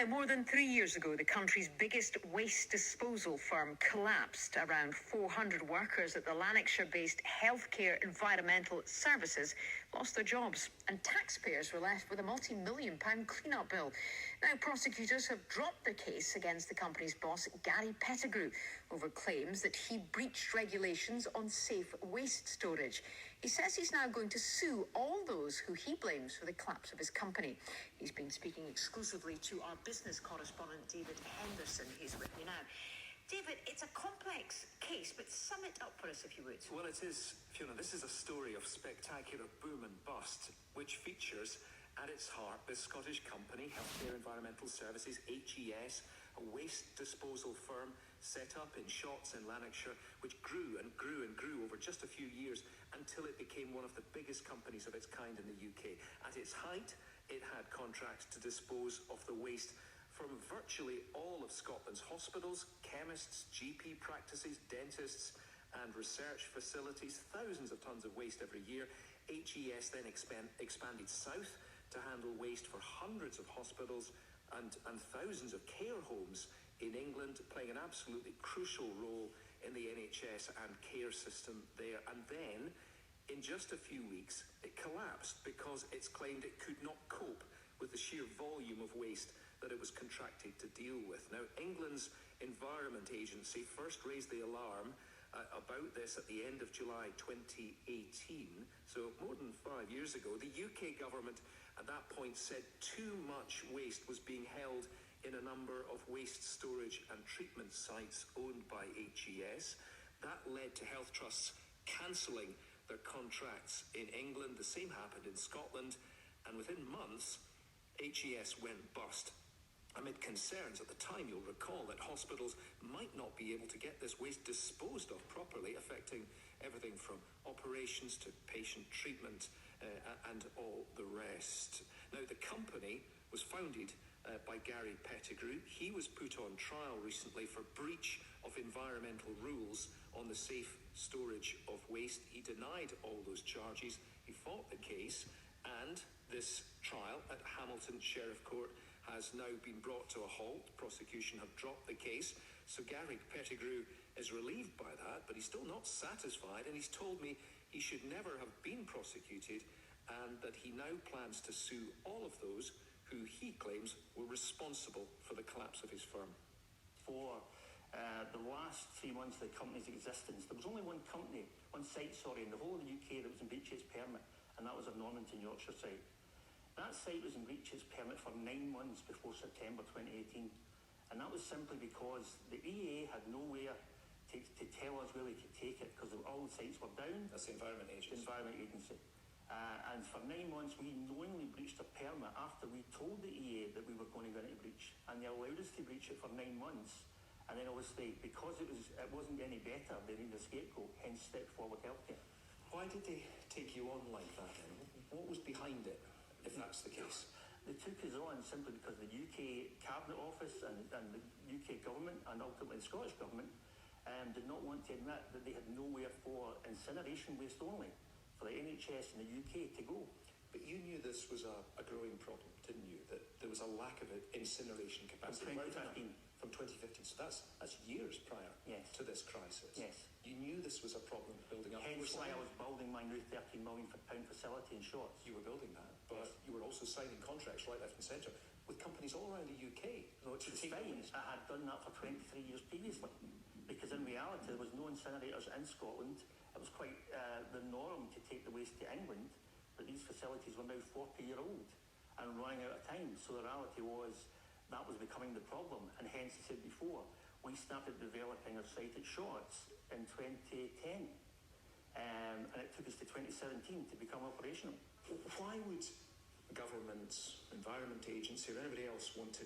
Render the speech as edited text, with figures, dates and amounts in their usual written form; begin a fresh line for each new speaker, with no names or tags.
Now, more than 3 years ago, the country's biggest waste disposal firm collapsed. Around 400 workers at the Lanarkshire-based Healthcare Environmental Services lost their jobs, and taxpayers were left with a multi-million-pound clean-up bill. Now, prosecutors have dropped the case against the company's boss, Gary Pettigrew, over claims that he breached regulations on safe waste storage. He says he's now going to sue all those who he blames for the collapse of his company. He's been speaking exclusively to our business correspondent, David Henderson. He's with me now. David, it's a complex case, but sum it up for us, if you would.
Well, it is, Fiona. This is a story of spectacular boom and bust, which features at its heart this Scottish company, Healthcare Environmental Services, HES, a waste disposal firm set up in Shotts in Lanarkshire, which grew and grew and grew over just a few years until it became one of the biggest companies of its kind in the UK. At its height, it had contracts to dispose of the waste from virtually all of Scotland's hospitals, chemists, GP practices, dentists and research facilities, thousands of tons of waste every year. HES then expanded south to handle waste for hundreds of hospitals and thousands of care homes in England, playing an absolutely crucial role in the NHS and care system there. And then, in just a few weeks, it collapsed because it's claimed it could not cope with the sheer volume of waste that it was contracted to deal with. Now, England's Environment Agency first raised the alarm about this at the end of July 2018, so more than 5 years ago. The UK government at that point said too much waste was being held in a number of waste storage and treatment sites owned by HES. That led to health trusts cancelling their contracts in England. The same happened in Scotland, and within months, HES went bust. Amid concerns at the time, you'll recall, that hospitals might not be able to get this waste disposed of properly, affecting everything from operations to patient treatment and all the rest. Now, the company was founded by Gary Pettigrew. He was put on trial recently for breach of environmental rules on the safe storage of waste. He denied all those charges. He fought the case, and this trial at Hamilton Sheriff Court has now been brought to a halt. Prosecution have dropped the case, so Gary Pettigrew is relieved by that, but he's still not satisfied, and he's told me he should never have been prosecuted, and that he now plans to sue all of those who he claims were responsible for the collapse of his firm.
For the last 3 months of the company's existence, there was only one site in the whole of the UK that was in breach of its permit, and that was our Normanton, Yorkshire site. That site was in breach of its permit for 9 months before September 2018, and that was simply because the EA had nowhere to tell us where they could take it, because all the sites were down.
That's the Environment Agency.
The Environment Agency. And for 9 months, we knowingly breached a permit after we told the EA that we were going to go into breach, and they allowed us to breach it for 9 months. And then obviously, because it wasn't any better, they needed a scapegoat, hence Step Forward Healthcare.
Why did they take you on like that then? What was behind it, if that's the case?
They took us on simply because the UK Cabinet Office and the UK government, and ultimately the Scottish government, did not want to admit that they had nowhere for incineration waste only for the NHS in the UK to go.
But you knew this was a growing problem, didn't you? That there was a lack of incineration capacity. From 2015. So that's years prior to this crisis.
Yes.
You knew this was a problem building up.
Hence why I was building my new £13 million facility in Shotts.
You were building that, but you were also signing contracts right, left and centre with companies all around the UK.
Which is fine. I had done that for 23 years previously, because in reality there was no incinerators in Scotland. It was quite the norm to take the waste to England, but these facilities were now 40-year-old and running out of time. So the reality was that was becoming the problem, and hence I said before, we started developing our site at Shotts in 2010, and it took us to 2017 to become operational.
Why would governments, Environment Agency or anybody else want to